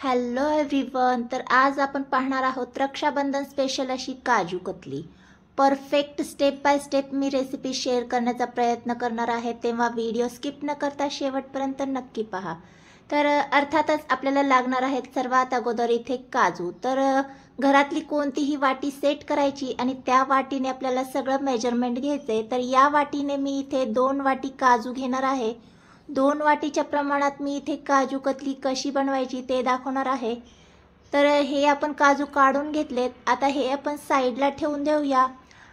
Hello everyone. तर आज आपण पाहणार आहोत रक्षाबंधन स्पेशल अशी kaju katli. Perfect step by step me recipe share करण्याचा प्रयत्न करणार आहे, तेव्हा व्हिडिओ स्किप न करता शेवटपर्यंत नक्की पहा. तर अर्थातच आपल्याला लागणार आहेत सर्वात अगोदर इथे काजू. तर घरातली कोणतीही वाटी सेट करायची आणि त्या वाटीने आपल्याला सगळं मेजरमेंट घ्यायचे. तर या वाटीने मी इथे 2 वाटी काजू घेणार आहे. 2 वाटीच्या प्रमाणात मी इथे काजू कतली कशी बनवायची ते दाखवणार आहे. तर हे आपण काजू काढून घेतलेत. आता हे आपण साईडला ठेवून देऊया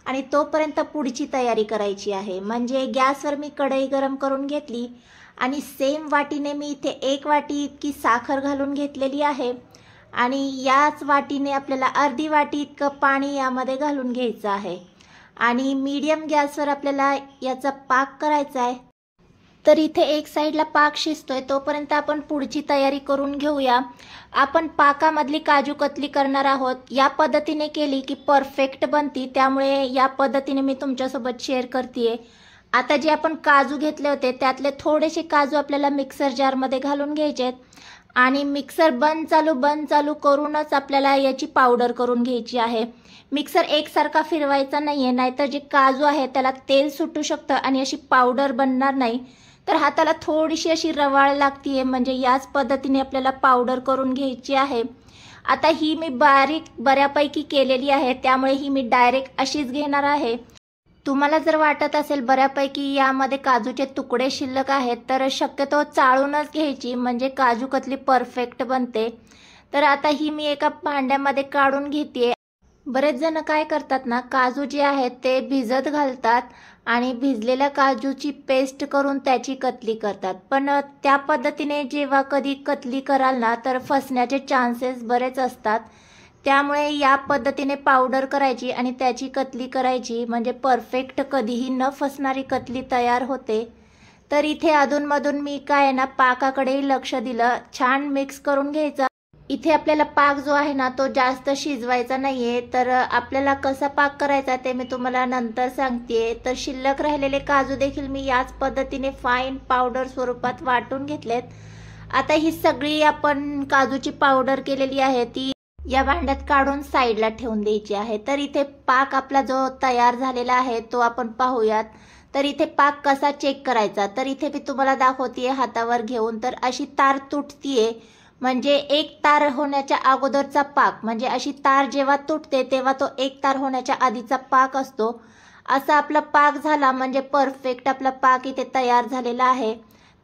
आणि तोपर्यंत पुढची तयारी करायची आहे. म्हणजे गॅसवर मी कढई गरम करून घेतली आणि सेम वाटीने मी इथे 1 वाटी इतकी साखर घालून घेतलेली आहे आणि याच वाटीने आपल्याला अर्धी वाटी इतकं पाणी यामध्ये घालून घ्यायचं आहे आणि मीडियम गॅसवर आपल्याला याचा पाक करायचा आहे. तर इथे एक साईडला पाक शिजतोय, तोपर्यंत आपण पुढची तयारी करून घेऊया. आपण पाकामधली काजू कतली करणार आहोत. या पद्धतीने केली की परफेक्ट बनती, त्यामुळे या पद्धतीने मी तुमच्यासोबत शेअर करतेय. आता जे आपण काजू घेतले होते त्यातले थोडेसे काजू आपल्याला मिक्सर जारमध्ये घालून घ्यायचे आणि मिक्सर बंद चालू करूनच आपल्याला याची पावडर करून घ्यायची आहे. मिक्सर एकसारखा फिरवायचा नाहीये, नाहीतर जे काजू आहे त्याला तेल सुटू शकतं आणि अशी पावडर बनणार नाही. तर हाताला थोडीशी अशी रवाळ लागतीये, म्हणजे याच पद्धतीने आपल्याला पावडर करून घ्यायची आहे. आता ही मी बारीक बऱ्यापैकी केलेली आहे, त्यामुळे ही मी डायरेक्ट अशीच घेणार आहे. तुम्हाला जर वाटत असेल बऱ्यापैकी यामध्ये काजूचे तुकडे शिल्लक आहेत तर शक्यतो चाळूनच घ्यायची, म्हणजे काजू कतली परफेक्ट बनते. तर आता ही मी एका भांड्यामध्ये काढून घेते. बरेच जण काय करतात ना, काजू जे आहेत ते भिजत घालतात आणि भिजलेल्या काजूची पेस्ट करून त्याची कतली करतात. पण त्या पद्धतीने जेव्हा कधी कतली कराल ना तर फसण्याचे चान्सेस बरेच असतात. त्यामुळे या पद्धतीने पावडर करायची आणि त्याची कतली करायची, म्हणजे परफेक्ट कधीही न फसणारी कतली तयार होते. तर इथे अधूनमधून मी काय ना पाकाकडेही लक्ष दिलं, छान मिक्स करून घ्यायचा. इथे आपल्याला पाक जो आहे ना तो जास्त शिजवायचा नाहीये. तर आपल्याला कसा पाक करायचा ते मी तुम्हाला नंतर सांगते. तर शिल्लक राहिलेले काजू देखील मी याच पद्धतीने फाईन पावडर स्वरूपात वाटून घेतलेत. आता ही सगळी आपण काजूची पावडर केलेली आहे ती या भांड्यात काढून साईडला ठेवून द्यायची आहे. तर इथे पाक आपला जो तयार झालेला आहे तो आपण पाहूयात. तर इथे पाक कसा चेक करायचा, तर इथे मी तुम्हाला दाखवतेय हातावर घेऊन. तर अशी तार तुटतीये, म्हणजे 1 तार होण्याच्या अगोदरचा पाक, म्हणजे अशी तार जेव्हा तुटते तेव्हा तो 1 तार होण्याच्या आधीचा पाक असतो. असा आपला पाक झाला म्हणजे परफेक्ट आपला पाक इथे तयार झालेला आहे.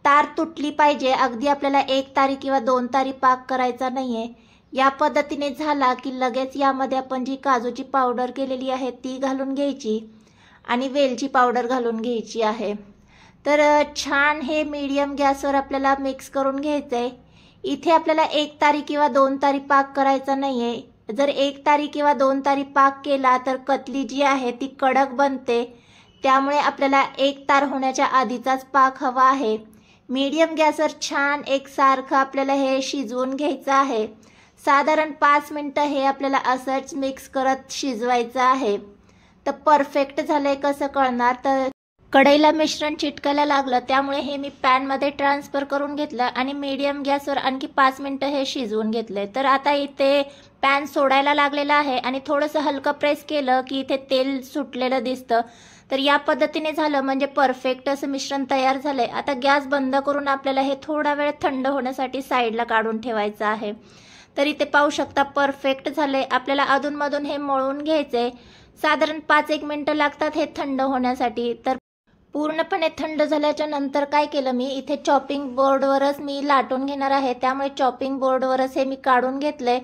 तार तुटली पाहिजे, अगदी आपल्याला 1 तारी किंवा 2 तारी पाक करायचा नाहीये. या पद्धतीने झाला की लगेच यामध्ये आपण जी काजूची पावडर केलेली आहे ती घालून घ्यायची आणि वेलची पावडर घालून घ्यायची आहे. तर छान हे मीडियम गॅसवर आपल्याला मिक्स करून घ्यायचंय. इथे आपल्याला 1 तारी किंवा 2 तारी पाक करायचा नाहीये. जर 1 तारी किंवा 2 तारी पाक केला तर कतली जी आहे ती कडक बनते. त्यामुळे आपल्याला 1 तार होण्याच्या आधीचाच पाक हवा आहे. मीडियम गॅसवर छान एकसारखं आपल्याला हे शिजवून घ्यायचं आहे. साधारण 5 मिनिटं हे आपल्याला असंच मिक्स करत शिजवायचं आहे. तर परफेक्ट झालंय कसं कळणार, तर कढईला मिश्रण चिटकायला लागलं, त्यामुळे हे मी पॅनमध्ये ट्रान्सफर करून घेतलं आणि मीडियम गॅसवर आणखी 5 मिनिटं हे शिजवून घेतले. तर आता इथे पॅन सोडायला लागलेला आहे आणि थोडंसं हलकं प्रेस केलं की इथे तेल सुटलेलं दिसतं. तर या पद्धतीने झालं म्हणजे परफेक्ट असं मिश्रण तयार झालंय. आता गॅस बंद करून आपल्याला हे थोडा वेळ थंड होण्यासाठी साईडला काढून ठेवायचं आहे. तर इथे पाहू शकता परफेक्ट झालंय. आपल्याला अधूनमधून हे मळून घ्यायचंय. साधारण 5-1 मिनिटं लागतात हे थंड होण्यासाठी. तर पूर्णपणे थंड झाल्याच्या नंतर काय केलं मी, इथे चॉपिंग बोर्डवरच मी लाटून घेणार आहे. त्यामुळे चॉपिंग बोर्डवरच हे मी काढून घेतलंय.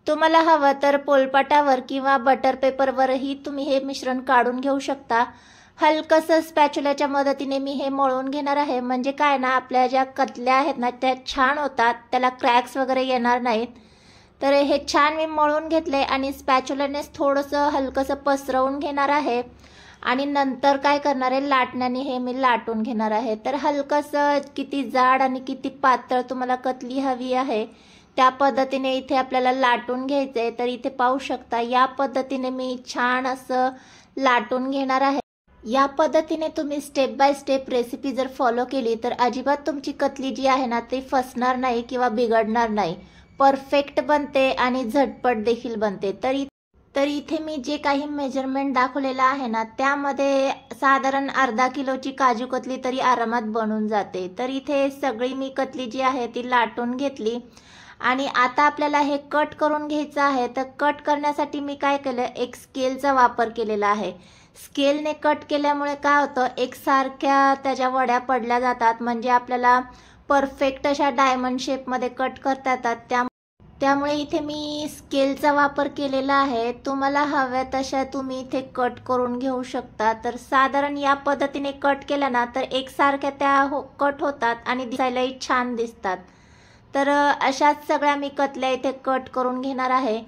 तुम्हाला हवं तर पोलपाटावर किंवा बटर पेपरवरही तुम्ही हे मिश्रण काढून घेऊ शकता. हलकसं स्पॅच्युलाच्या मदतीने मी हे मळून घेणार आहे, म्हणजे काय ना आपल्या ज्या कतल्या आहेत ना त्या छान होतात, त्याला क्रॅक्स वगैरे येणार नाहीत. तर हे छान मी मळून घेतले आणि स्पॅच्युलानेच थोडंसं हलकसं पसरवून घेणार आहे आणि नंतर काय करणार आहे, लाटण्याने हे मी लाटून घेणार आहे. तर हलकसं किती जाड आणि किती पातळ तुम्हाला कतली हवी आहे त्या पद्धतीने इथे आपल्याला लाटून घ्यायचंय. तर इथे पाहू शकता या पद्धतीने मी छान असं लाटून घेणार आहे. या पद्धतीने तुम्ही स्टेप बाय स्टेप रेसिपी जर फॉलो केली तर अजिबात तुमची कतली जी आहे ना ती फसणार नाही किंवा बिघडणार नाही. परफेक्ट बनते आणि झटपट देखील बनते। तर इथे मी जे काही मेजरमेंट दाखवलेलं आहे ना, त्यामध्ये साधारण अर्धा किलोची काजू कतली तरी आरामात बनून जाते। तर इथे सगळी मी कतली जी आहे ती लाटून घेतली आणि आता आपल्याला हे कट करून घ्यायचं आहे। तर कट करण्यासाठी मी काय केलं, एक स्केलचा वापर केलेला आहे। स्केलने कट केल्यामुळे काय होतं, एकसारख्या त्याच्या वड्या पडल्या जातात, म्हणजे आपल्याला परफेक्ट अशा डायमंड शेपमध्ये कट करता येतात। त्यामुळे इथे मी स्केलचा वापर केलेला आहे। तुम्हाला हव्या तशा तुम्ही इथे कट करून घेऊ शकता। तर साधारण या पद्धतीने कट केला ना तर एकसारख्या त्या कट होतात आणि दिसायलाही छान दिसतात। तर अशाच सगळ्या मी कतल्या इथे कट करून घेणार आहे।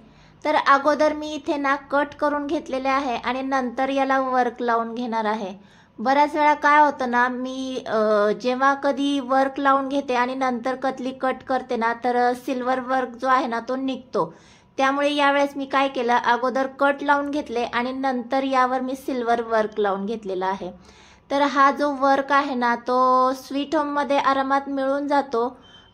तर अगोदर मी इथे ना कट करून घेतलेले आहे आणि नंतर याला वर्क लावून घेणार आहे। बऱ्याच वेळा काय होतं ना, मी जेव्हा कधी वर्क लावून घेते आणि नंतर कतली कट करते ना, तर सिल्वर वर्क जो आहे ना तो निघतो। त्यामुळे यावेळेस मी काय केलं, अगोदर कट लावून घेतले आणि नंतर यावर मी सिल्वर वर्क लावून घेतलेला आहे। तर हा जो वर्क आहे ना तो स्वीट होममध्ये आरामात मिळून जातो,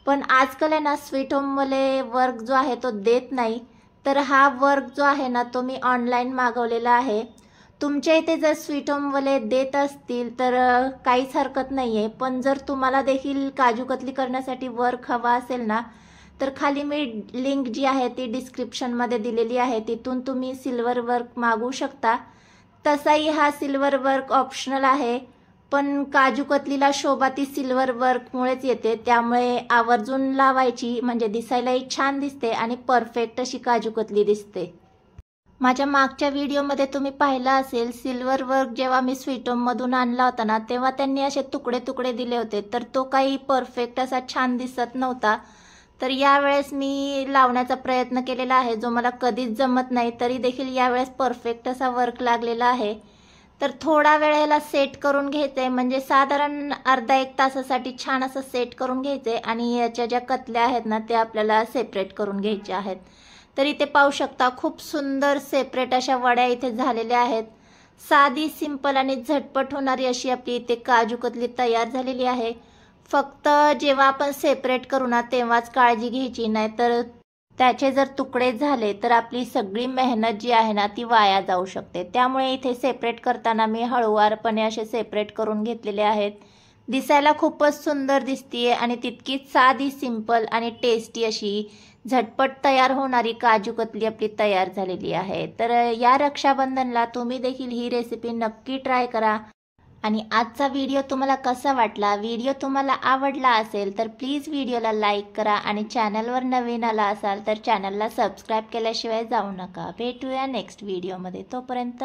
पण आजकाल आहे ना स्वीट होमवाले वर्क जो आहे तो देत नाही। तर हा वर्क जो आहे ना तो मी ऑनलाईन मागवलेला आहे। तुमच्या इथे जर स्वीट होमवाले देत असतील तर काहीच हरकत नाही आहे, पण जर तुम्हाला देखील काजू कतली करण्यासाठी वर्क हवा असेल ना, तर खाली मी लिंक जी आहे ती डिस्क्रिप्शनमध्ये दिलेली आहे, तिथून तुम्ही सिल्वर वर्क मागवू शकता। तसाही हा सिल्वर वर्क ऑप्शनल आहे, पण काजू कतलीला शोभा ती सिल्वर वर्कमुळेच येते। त्यामुळे आवर्जून लावायची, म्हणजे दिसायलाही छान दिसते आणि परफेक्ट अशी काजू कतली दिसते। माझ्या मागच्या व्हिडिओमध्ये तुम्ही पाहिलं असेल, सिल्वर वर्क जेव्हा मी स्वीट होममधून आणला होता ना, तेव्हा त्यांनी असे तुकडे तुकडे दिले होते, तर तो काही परफेक्ट असा छान दिसत नव्हता। तर यावेळेस मी लावण्याचा प्रयत्न केलेला आहे, जो मला कधीच जमत नाही, तरी देखील यावेळेस परफेक्ट असा वर्क लागलेला आहे। तर थोडा वेळ याला सेट करून घ्यायचे, म्हणजे साधारण अर्धा एक तासासाठी छान असं सेट करून घ्यायचे आणि याच्या ज्या कतल्या आहेत ना त्या आपल्याला सेपरेट करून घ्यायच्या आहेत। तर इथे पाहू शकता खूप सुंदर सेपरेट अशा वड्या इथे झालेल्या आहेत। साधी सिंपल आणि झटपट होणारी अशी आपली इथे काजू कतली तयार झालेली आहे। फक्त जेव्हा आपण सेपरेट करू ना तेव्हाच काळजी घ्यायची, नाहीतर त्याचे जर तुकडे झाले तर आपली सगळी मेहनत जी आहे ना ती वाया जाऊ शकते। त्यामुळे इथे सेपरेट करताना मी हळूवारपणे असे सेपरेट करून घेतलेले आहेत। दिसायला खूपच सुंदर दिसतीये आणि तितकीच साधी सिंपल आणि टेस्टी अशी झटपट तयार होणारी काजू कतली आपली तयार झालेली आहे। तर या रक्षाबंधनला तुम्ही देखील ही रेसिपी नक्की ट्राय करा। आणि आजचा व्हिडिओ तुम्हाला कसा वाटला, व्हिडिओ तुम्हाला आवडला असेल तर प्लीज व्हिडिओला लाईक करा आणि चॅनलवर नवीन आला असाल तर चॅनलला सबस्क्राईब केल्याशिवाय जाऊ नका। भेटूया नेक्स्ट व्हिडिओमध्ये, तोपर्यंत